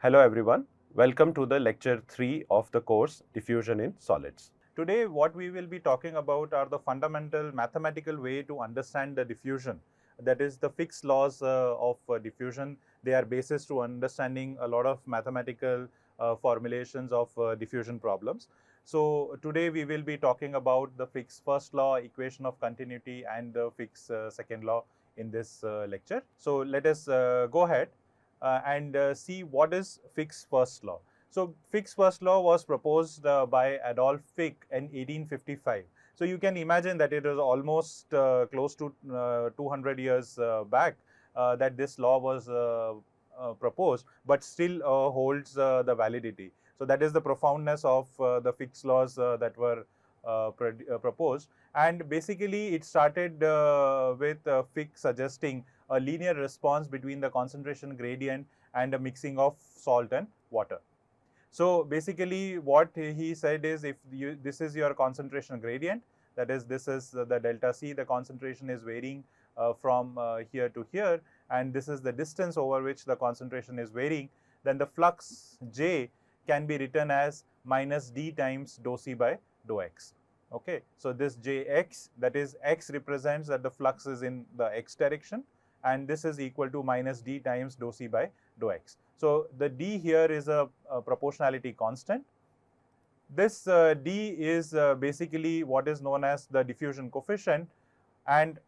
Hello everyone, welcome to the lecture 3 of the course Diffusion in Solids. Today what we will be talking about are the fundamental mathematical way to understand the diffusion, that is the Fick's laws of diffusion. They are basis to understanding a lot of mathematical formulations of diffusion problems. So today we will be talking about the Fick's first law, equation of continuity, and the Fick's second law in this lecture. So let us go ahead and see what is Fick's first law. So Fick's first law was proposed by Adolf Fick in 1855. So you can imagine that it is almost close to 200 years back that this law was proposed, but still holds the validity. So that is the profoundness of the Fick's laws that were proposed. And basically it started with Fick suggesting a linear response between the concentration gradient and a mixing of salt and water. So basically what he said is, if this is your concentration gradient, that is, this is the delta C, the concentration is varying from here to here, and this is the distance over which the concentration is varying, then the flux J can be written as minus d times dou C by dou x. Okay, so this Jx, that is, x represents that the flux is in the x direction, and this is equal to minus d times dou C by dou x. So the d here is a proportionality constant. This d is basically what is known as the diffusion coefficient, and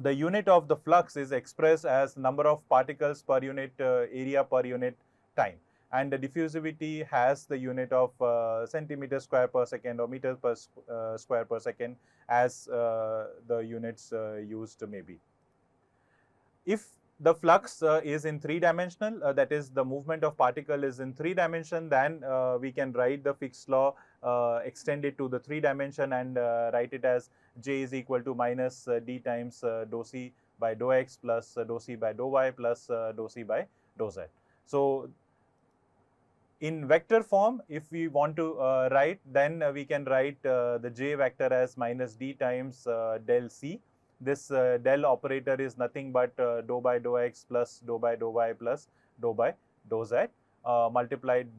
the unit of the flux is expressed as number of particles per unit area per unit time, and the diffusivity has the unit of centimeter square per second or meter per square per second as the units used may be. If the flux is in 3-dimensional, that is, the movement of particle is in 3 dimension, then we can write the Fick's law, extend it to the 3 dimension, and write it as J is equal to minus d times dou C by dou x plus dou C by dou y plus dou C by dou z. So in vector form, if we want to write, then we can write the J vector as minus d times del C. This del operator is nothing but dou by dou x plus dou by dou y plus dou by dou z multiplied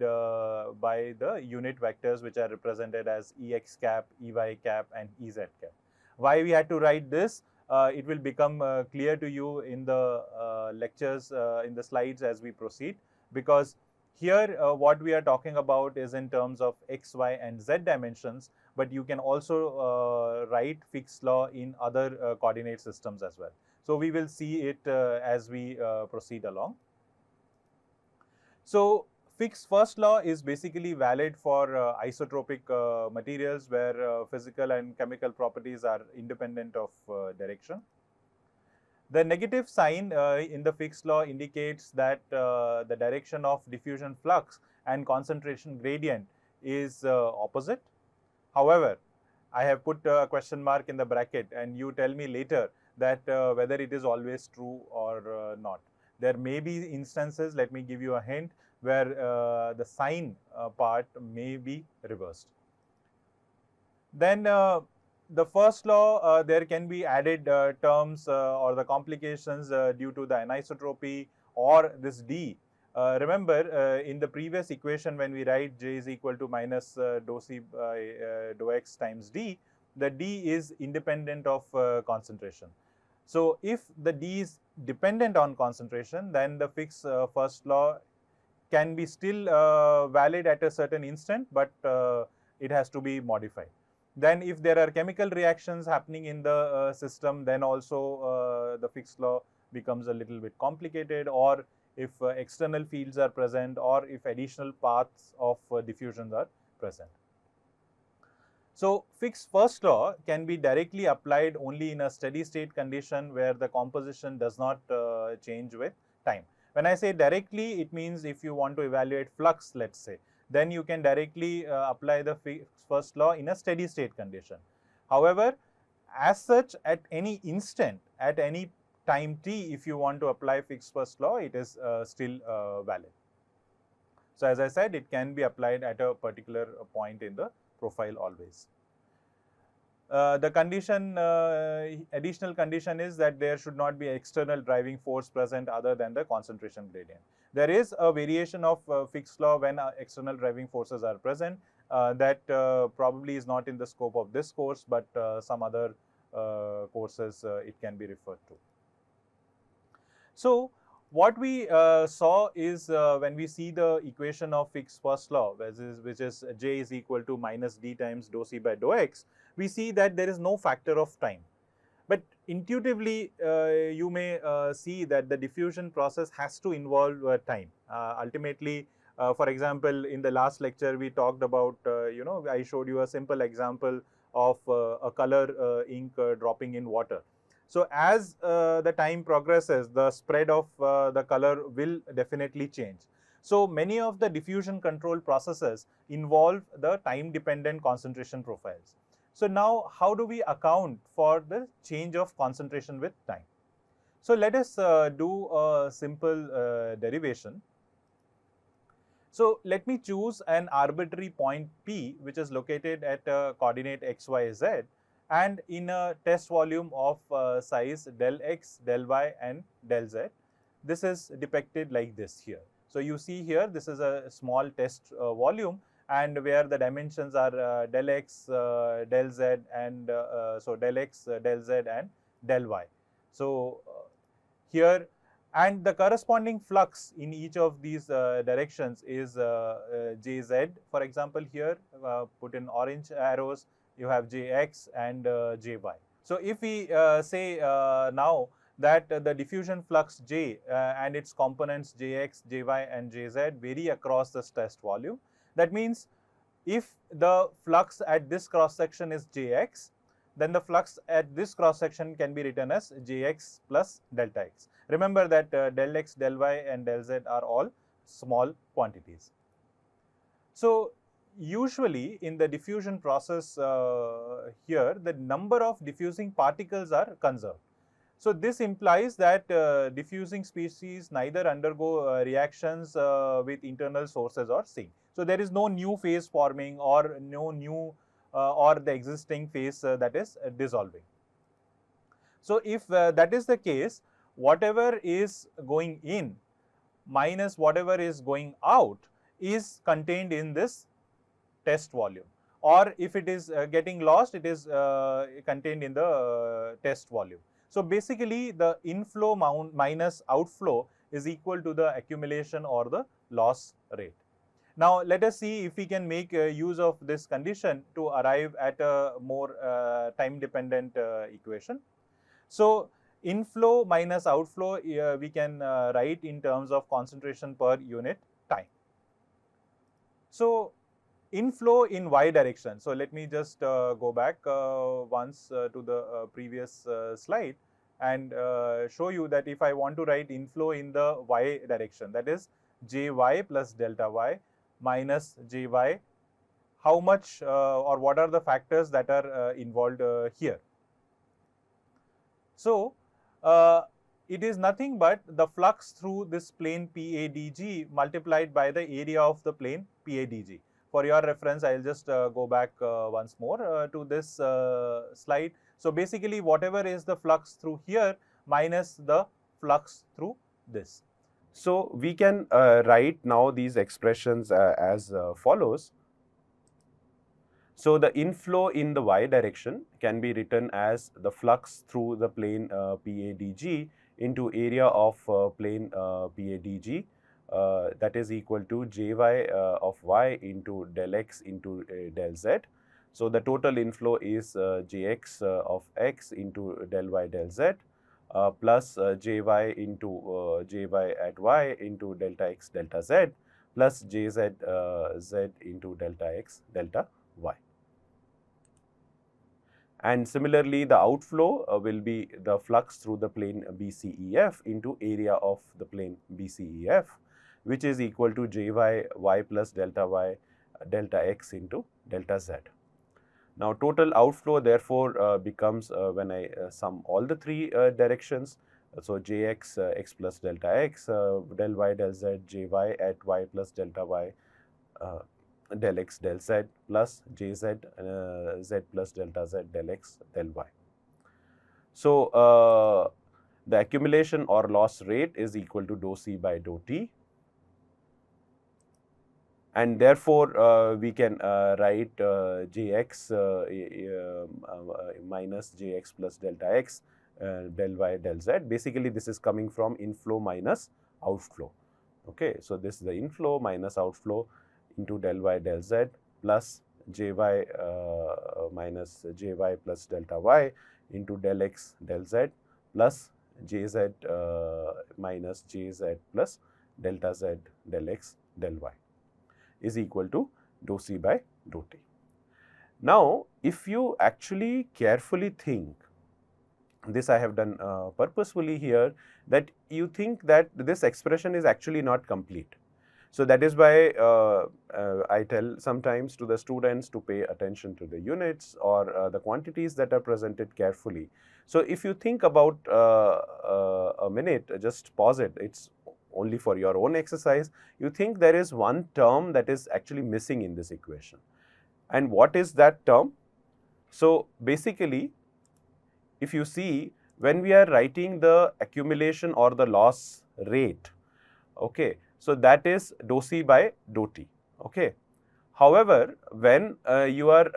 by the unit vectors which are represented as Ex cap, Ey cap, and Ez cap. Why we had to write this? It will become clear to you in the lectures, in the slides as we proceed, because here what we are talking about is in terms of x, y, and z dimensions, but you can also write Fick's law in other coordinate systems as well. So we will see it as we proceed along. So Fick's first law is basically valid for isotropic materials where physical and chemical properties are independent of direction. The negative sign in the Fick's law indicates that the direction of diffusion flux and concentration gradient is opposite. However, I have put a question mark in the bracket, and you tell me later that whether it is always true or not. There may be instances, let me give you a hint, where the sign part may be reversed. Then the first law, there can be added terms or the complications due to the anisotropy or this d. Remember, in the previous equation, when we write J is equal to minus dou C by dou x times d, the d is independent of concentration. So if the d is dependent on concentration, then the Fick's first law can be still valid at a certain instant, but it has to be modified. Then if there are chemical reactions happening in the system, then also the Fick's law becomes a little bit complicated, or if external fields are present, or if additional paths of diffusion are present. So Fick's first law can be directly applied only in a steady state condition where the composition does not change with time. When I say directly, it means if you want to evaluate flux, let's say, then you can directly apply the Fick's first law in a steady state condition. However, as such, at any instant, at any time t, if you want to apply Fick's first law, it is still valid. So as I said, it can be applied at a particular point in the profile always. The condition, additional condition is that there should not be external driving force present other than the concentration gradient. There is a variation of Fick's law when external driving forces are present. That probably is not in the scope of this course, but some other courses it can be referred to. So, what we saw is when we see the equation of Fick's first law, which is J is equal to minus d times dou c by dou x, we see that there is no factor of time. But intuitively, you may see that the diffusion process has to involve time. Ultimately, for example, in the last lecture, we talked about, I showed you a simple example of a color ink dropping in water. So, as the time progresses, the spread of the color will definitely change. So, many of the diffusion control processes involve the time dependent concentration profiles. So, now how do we account for the change of concentration with time? So, let us do a simple derivation. So, let me choose an arbitrary point P which is located at a coordinate x, y, z, and in a test volume of size del x, del y and del z. This is depicted like this here. So, you see here this is a small test volume, and where the dimensions are del x, del z, and so del x, del z and del y. So, here, and the corresponding flux in each of these directions is Jz. For example, here put in orange arrows, you have Jx and Jy. So, if we say now that the diffusion flux J and its components Jx, Jy and Jz vary across this test volume, that means if the flux at this cross section is Jx, then the flux at this cross section can be written as Jx plus delta x. Remember that del x, del y and del z are all small quantities. So, usually in the diffusion process here, the number of diffusing particles are conserved. So, this implies that diffusing species neither undergo reactions with internal sources or sink. So, there is no new phase forming or no new or the existing phase that is dissolving. So, if that is the case, whatever is going in minus whatever is going out is contained in this test volume, or if it is getting lost, it is contained in the test volume. So, basically the inflow minus outflow is equal to the accumulation or the loss rate. Now, let us see if we can make use of this condition to arrive at a more time dependent equation. So, inflow minus outflow we can write in terms of concentration per unit time. So, inflow in y direction. So, let me just go back once to the previous slide and show you that if I want to write inflow in the y direction, that is Jy plus delta y minus Jy, how much or what are the factors that are involved here. So, it is nothing but the flux through this plane PADG multiplied by the area of the plane PADG. For your reference, I will just go back once more to this slide. So, basically whatever is the flux through here minus the flux through this. So, we can write now these expressions as follows. So, the inflow in the y direction can be written as the flux through the plane PADG into area of plane PADG, that is equal to Jy of y into del x into del z. So, the total inflow is Jx of x into del y del z. Plus Jy into Jy at y into delta x delta z plus Jz z into delta x delta y. And similarly, the outflow will be the flux through the plane BCEF into area of the plane BCEF, which is equal to Jy y plus delta y delta x into delta z. Now, total outflow therefore becomes when I sum all the three directions. So, Jx x plus delta x, del y del z, Jy at y plus delta y del x del z plus jz z plus delta z del x del y. So, the accumulation or loss rate is equal to dou c by dou t, and therefore, we can write Jx minus Jx plus delta x del y del z. Basically, this is coming from inflow minus outflow. Okay, so this is the inflow minus outflow into del y del z plus jy minus jy plus delta y into del x del z plus jz minus jz plus delta z del x del y is equal to dou c by dou t. Now, if you actually carefully think, this I have done purposefully here, that you think that this expression is actually not complete. So, that is why I tell sometimes to the students to pay attention to the units or the quantities that are presented carefully. So, if you think about a minute, just pause it, it is only for your own exercise. You think there is one term that is actually missing in this equation. And what is that term? So, basically, if you see, when we are writing the accumulation or the loss rate, okay, so that is dou c by dou t. Okay. However, when you are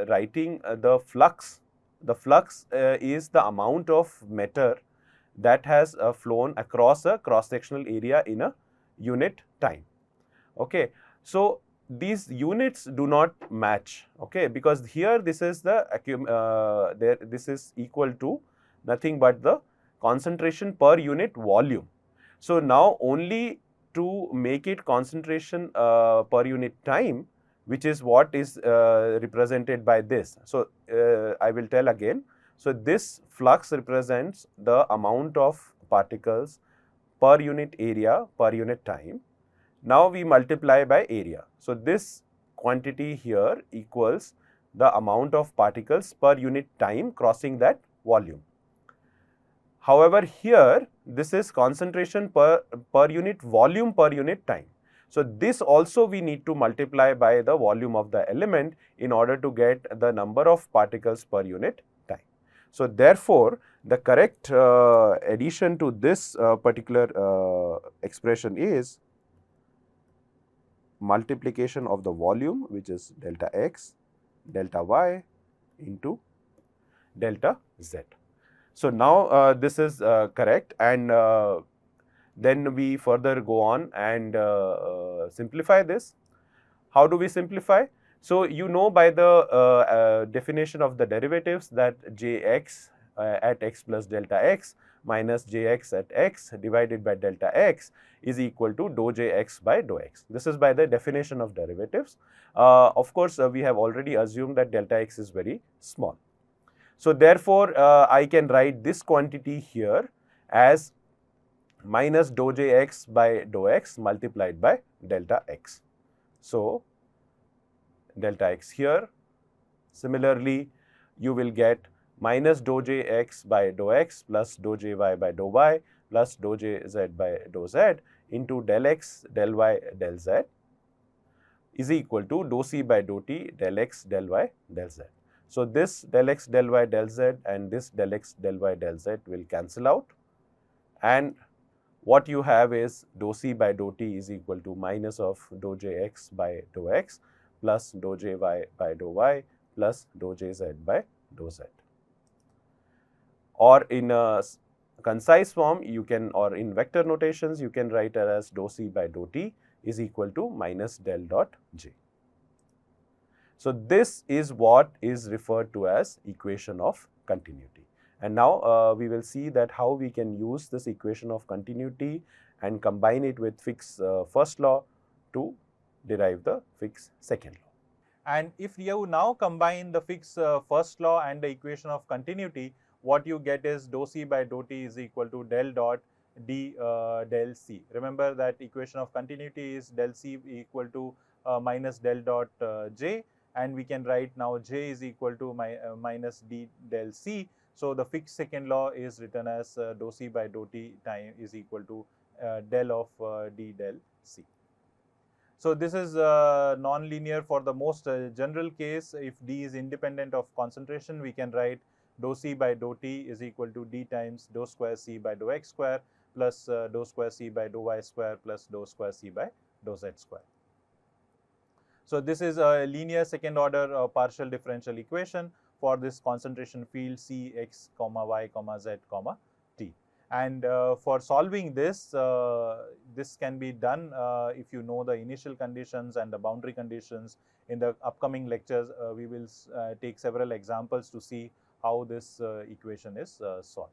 writing the flux is the amount of matter that has flown across a cross-sectional area in a unit time. Okay. So, these units do not match, okay, because here this is the this is equal to nothing but the concentration per unit volume. So, now only to make it concentration per unit time, which is what is represented by this. So, I will tell again. So, this flux represents the amount of particles per unit area per unit time. Now, we multiply by area. So, this quantity here equals the amount of particles per unit time crossing that volume. However, here this is concentration per unit volume per unit time. So, this also we need to multiply by the volume of the element in order to get the number of particles per unit time. So, therefore, the correct addition to this particular expression is multiplication of the volume, which is delta x, delta y into delta z. So, now this is correct, and then we further go on and simplify this. How do we simplify? So, you know by the definition of the derivatives that Jx at x plus delta x minus Jx at x divided by delta x is equal to dou Jx by dou x. This is by the definition of derivatives. Of course, we have already assumed that delta x is very small. So, therefore, I can write this quantity here as minus dou Jx by dou x multiplied by delta x. So, delta x here. Similarly, you will get minus dou Jx by dou x plus dou Jy by dou y plus dou Jz by dou z into del x del y del z is equal to dou c by dou t del x del y del z. So, this del x del y del z and this del x del y del z will cancel out, and what you have is dou c by dou t is equal to minus of dou Jx by dou x plus dou Jy by dou y plus dou Jz by dou z. Or in a concise form, you can, or in vector notations, you can write it as dou c by dou t is equal to minus del dot j. So, this is what is referred to as equation of continuity. And now, we will see that how we can use this equation of continuity and combine it with Fick's first law to derive the Fick's second law. And if you now combine the Fick's first law and the equation of continuity, what you get is dou c by dou t is equal to del dot d del c. Remember that equation of continuity is del c equal to minus del dot j, and we can write now j is equal to minus d del c. So, the Fick's second law is written as dou c by dou t time is equal to del of d del c. So this is non-linear for the most general case. If D is independent of concentration, we can write dou C by dou T is equal to D times dou square C by dou X square plus dou square C by dou Y square plus dou square C by dou Z square. So this is a linear second order partial differential equation for this concentration field C x comma y comma z comma t. And for solving this, this can be done if you know the initial conditions and the boundary conditions. In the upcoming lectures, we will take several examples to see how this equation is solved.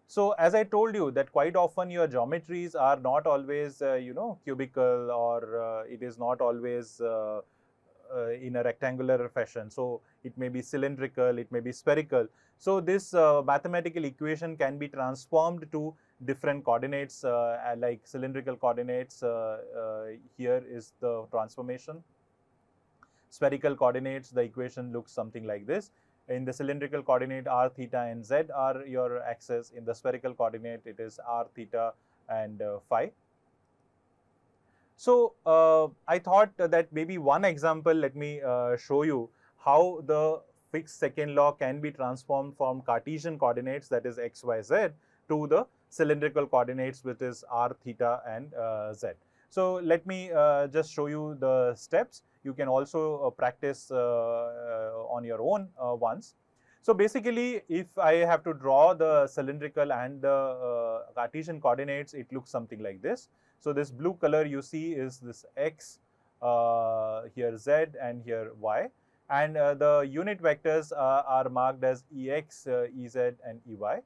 So as I told you that quite often your geometries are not always cubical, or it is not always in a rectangular fashion. So it may be cylindrical, it may be spherical. So this mathematical equation can be transformed to different coordinates like cylindrical coordinates. Here is the transformation. Spherical coordinates, the equation looks something like this. In the cylindrical coordinate, r, theta and z are your axes. In the spherical coordinate, it is r, theta and phi. So I thought that maybe one example, let me show you how the Fick's second law can be transformed from Cartesian coordinates, that is x, y, z, to the cylindrical coordinates, which is r, theta and z. So let me just show you the steps. You can also practice on your own once. So basically, if I have to draw the cylindrical and the Cartesian coordinates, it looks something like this. So this blue color you see is this x, here z and here y, and the unit vectors are marked as ex, ez and ey.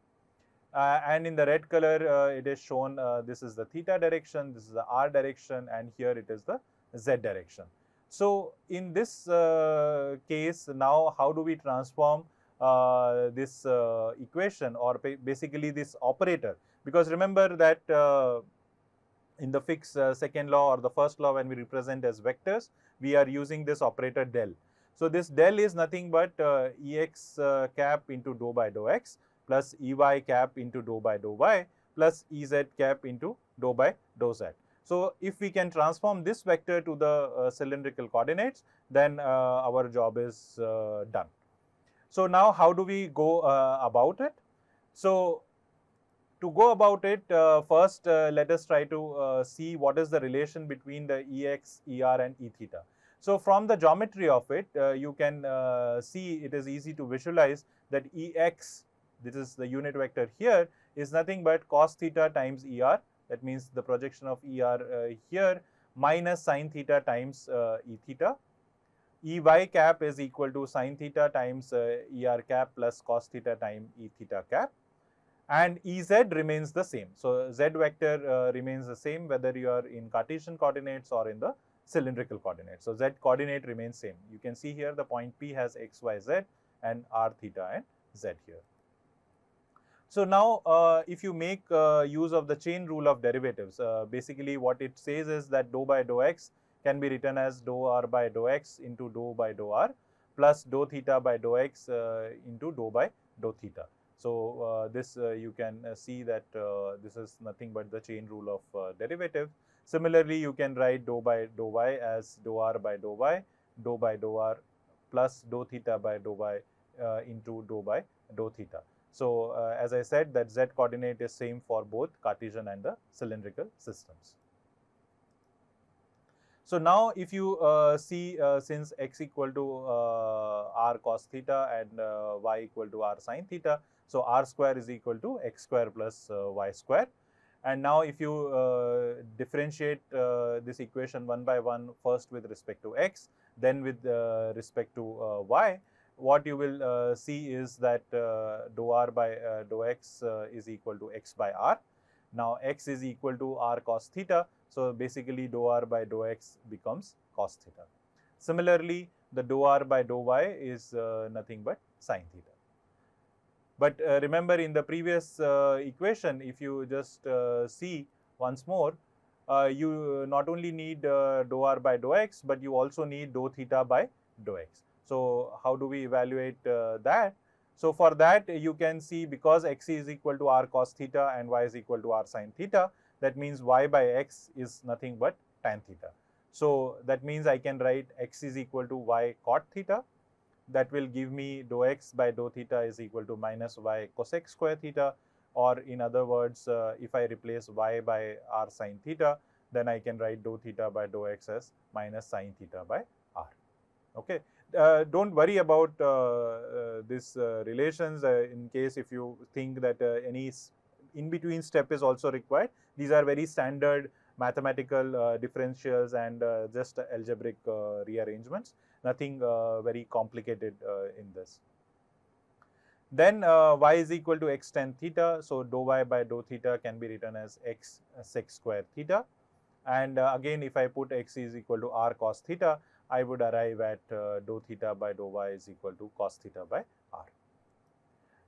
And in the red color, it is shown this is the theta direction, this is the r direction, and here it is the z direction. So in this case, now how do we transform this equation, or basically this operator? Because remember that in the Fick's second law or the first law, when we represent as vectors, we are using this operator del. So this del is nothing but ex cap into dou by dou x plus ey cap into dou by dou y plus ez cap into dou by dou z. So if we can transform this vector to the cylindrical coordinates, then our job is done. So now how do we go about it? So to go about it, first let us try to see what is the relation between the ex, er and e theta. So from the geometry of it, you can see, it is easy to visualize that ex, this is the unit vector here, is nothing but cos theta times er. That means the projection of er here minus sin theta times e theta. Ey cap is equal to sin theta times er cap plus cos theta times e theta cap. And Ez remains the same. So z vector remains the same whether you are in Cartesian coordinates or in the cylindrical coordinates. So z coordinate remains same. You can see here the point P has x, y, z and r, theta and z here. So now if you make use of the chain rule of derivatives, basically what it says is that dou by dou x can be written as dou r by dou x into dou by dou r plus dou theta by dou x into dou by dou theta. So this you can see that this is nothing but the chain rule of derivative. Similarly, you can write dou by dou y as dou r by dou y, dou by dou r plus dou theta by dou y into dou by dou theta. So as I said, that z coordinate is same for both Cartesian and the cylindrical systems. So now if you see, since x equal to r cos theta and y equal to r sin theta, so r square is equal to x square plus y square. And now if you differentiate this equation one by one, first with respect to x, then with respect to y, what you will see is that dou r by dou x is equal to x by r. Now x is equal to r cos theta, so basically dou r by dou x becomes cos theta. Similarly, the dou r by dou y is nothing but sin theta. But remember, in the previous equation, if you just see once more, you not only need dou r by dou x, but you also need dou theta by dou x. So how do we evaluate that? So for that, you can see, because x is equal to r cos theta and y is equal to r sin theta, that means y by x is nothing but tan theta. So that means I can write x is equal to y cot theta. That will give me dou x by dou theta is equal to minus y cosec square theta, or in other words, if I replace y by r sin theta, then I can write dou theta by dou x as minus sin theta by r. Okay. Don't worry about these relations in case if you think that any in between step is also required. These are very standard mathematical differentials and just algebraic rearrangements, nothing very complicated in this. Then y is equal to x tan theta, so dou y by dou theta can be written as x sec square theta, and again if I put x is equal to r cos theta, I would arrive at dou theta by dou y is equal to cos theta by r.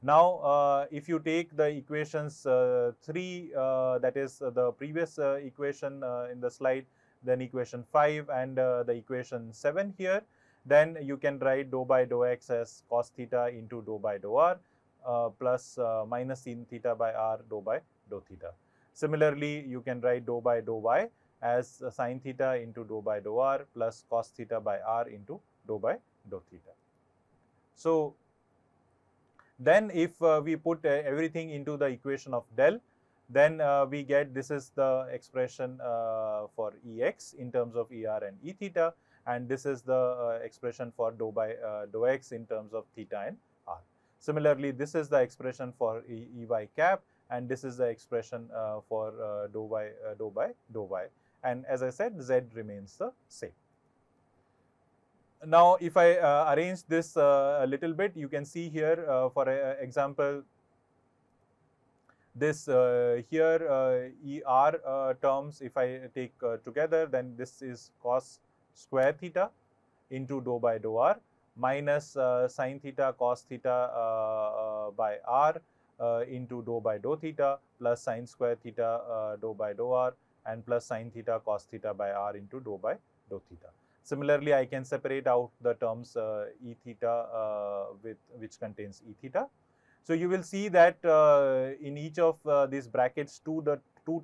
Now, if you take the equations 3, that is the previous equation in the slide, then equation 5 and the equation 7 here, then you can write dou by dou x as cos theta into dou by dou r plus minus sin theta by r dou by dou theta. Similarly, you can write dou by dou y as sin theta into dou by dou r plus cos theta by r into dou by dou theta. So then if we put everything into the equation of del, then we get this is the expression for Ex in terms of Er and E theta, and this is the expression for dou by dou x in terms of theta and r. Similarly, this is the expression for Ey cap, and this is the expression for dou by dou y, and as I said, z remains the same. Now, if I arrange this a little bit, you can see here, for example, this here Er terms, if I take together, then this is cos square theta into dou by dou r minus sin theta cos theta by r into dou by dou theta plus sin square theta dou by dou r and plus sin theta cos theta by r into dou by dou theta. Similarly, I can separate out the terms E theta with which contains E theta. So you will see that in each of these brackets, two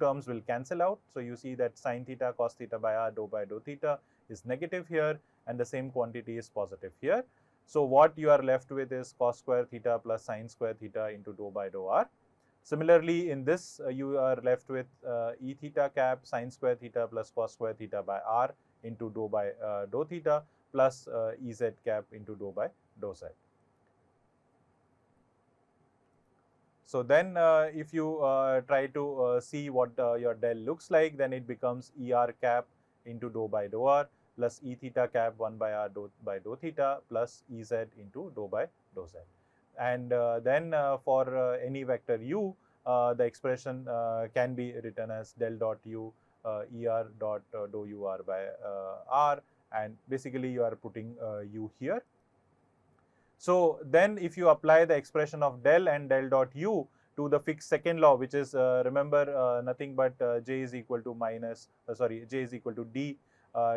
terms will cancel out. So you see that sin theta cos theta by r dou by dou theta is negative here, and the same quantity is positive here. So what you are left with is cos square theta plus sin square theta into dou by dou r. Similarly, in this you are left with E theta cap sin square theta plus cos square theta by r into dou by dou theta plus Ez cap into dou by dou z. So then if you try to see what your del looks like, then it becomes Er cap into dou by dou r plus E theta cap 1 by r dou by dou theta plus Ez into dou by dou z. And then for any vector u, the expression can be written as del dot u Er dot dou ur by r, and basically you are putting u here. So then if you apply the expression of del and del dot u to the Fick's second law, which is remember nothing but j is equal to j is equal to d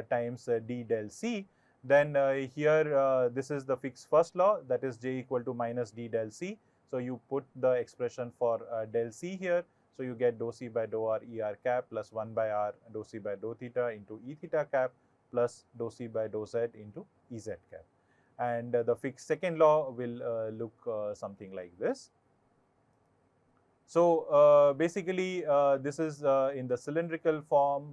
times d del c, then here this is the Fick's first law, that is j equal to minus d del c. So you put the expression for del c here. So you get dou c by dou r Er cap plus 1 by r dou c by dou theta into E theta cap plus dou c by dou z into Ez cap. And the Fick's second law will look something like this. So basically this is in the cylindrical form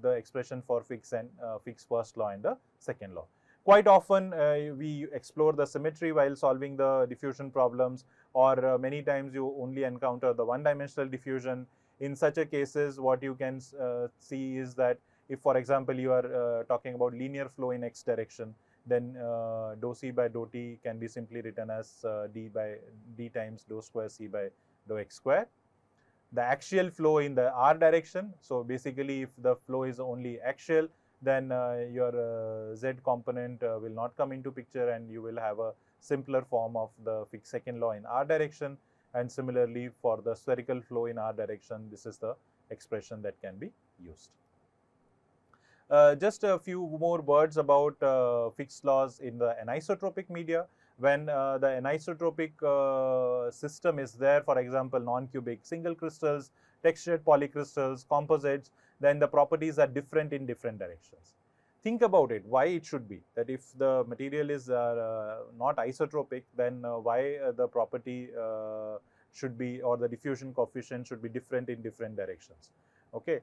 the expression for Fick's and Fick's first law and the second law. Quite often we explore the symmetry while solving the diffusion problems, or many times you only encounter the one-dimensional diffusion. In such a cases, what you can see is that if, for example, you are talking about linear flow in x direction, then dou c by dou t can be simply written as d times dou square c by dou x square. The axial flow in the r direction, so basically if the flow is only axial, then your z component will not come into picture, and you will have a simpler form of the Fick's second law in r direction. And similarly for the spherical flow in r direction, this is the expression that can be used. Just a few more words about Fick's laws in the anisotropic media. When the anisotropic system is there, for example, non-cubic single crystals, textured polycrystals, composites, then the properties are different in different directions. Think about it, why it should be that if the material is not isotropic, then why the property should be, or the diffusion coefficient should be different in different directions. Okay,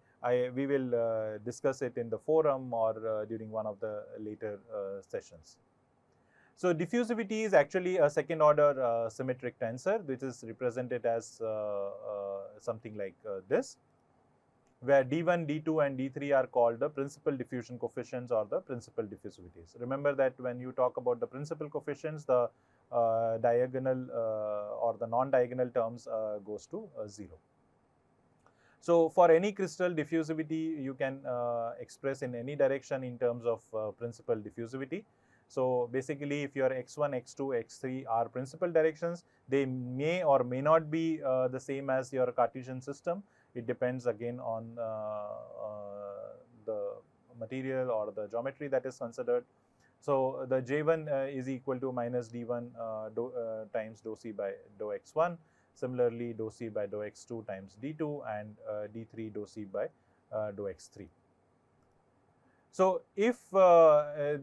we will discuss it in the forum or during one of the later sessions. So diffusivity is actually a second order symmetric tensor, which is represented as something like this, where D1, D2 and D3 are called the principal diffusion coefficients or the principal diffusivities. Remember that when you talk about the principal coefficients, the diagonal or the non-diagonal terms goes to 0. So for any crystal, diffusivity you can express in any direction in terms of principal diffusivity. So basically, if your x1, x2, x3 are principal directions, they may or may not be the same as your Cartesian system. It depends again on the material or the geometry that is considered. So the J1 is equal to minus D1 times dou C by dou x1. Similarly, dou C by dou x2 times D2 and D3 dou C by dou x3. So if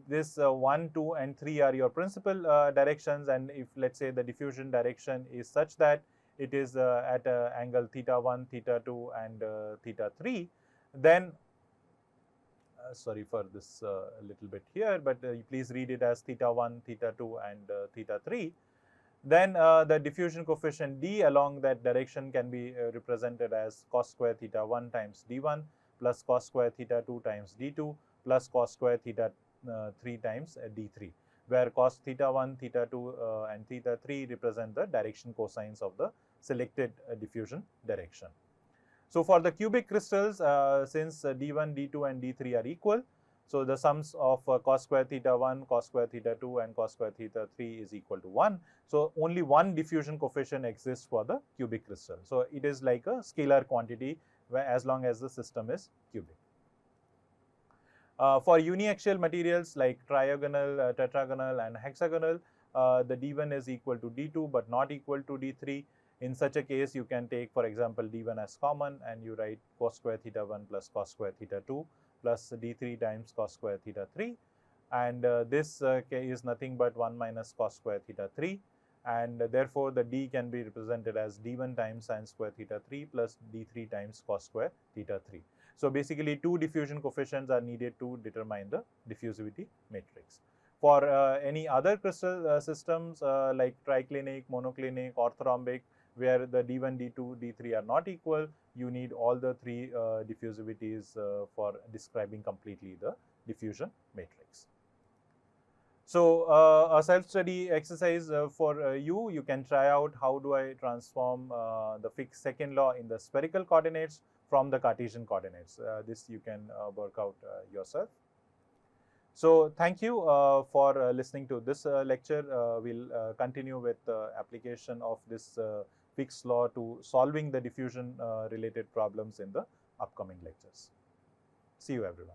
this 1, 2 and 3 are your principal directions, and if let's say the diffusion direction is such that it is at angle theta 1, theta 2 and theta 3, then sorry for this little bit here, but please read it as theta 1, theta 2 and theta 3. Then the diffusion coefficient D along that direction can be represented as cos square theta 1 times D1 plus cos square theta 2 times D2 plus cos square theta 3 times D3, where cos theta 1, theta 2 and theta 3 represent the direction cosines of the selected diffusion direction. So for the cubic crystals, since D1, D2 and D3 are equal, so the sums of cos square theta 1, cos square theta 2 and cos square theta 3 is equal to 1. So only one diffusion coefficient exists for the cubic crystal. So it is like a scalar quantity where as long as the system is cubic. For uniaxial materials like trigonal, tetragonal and hexagonal, the D1 is equal to D2 but not equal to D3. In such a case, you can take, for example, D1 as common and you write cos square theta 1 plus cos square theta 2 plus D3 times cos square theta 3, and this is nothing but 1 minus cos square theta 3, and therefore the D can be represented as D1 times sin square theta 3 plus D3 times cos square theta 3. So basically, two diffusion coefficients are needed to determine the diffusivity matrix. For any other crystal systems like triclinic, monoclinic, orthorhombic, where the D1, D2, D3 are not equal, you need all the three diffusivities for describing completely the diffusion matrix. So a self-study exercise for you can try out how do I transform the Fick's second law in the spherical coordinates from the Cartesian coordinates. This you can work out yourself. So thank you for listening to this lecture. We'll continue with application of this Fick's law to solving the diffusion related problems in the upcoming lectures. See you everyone.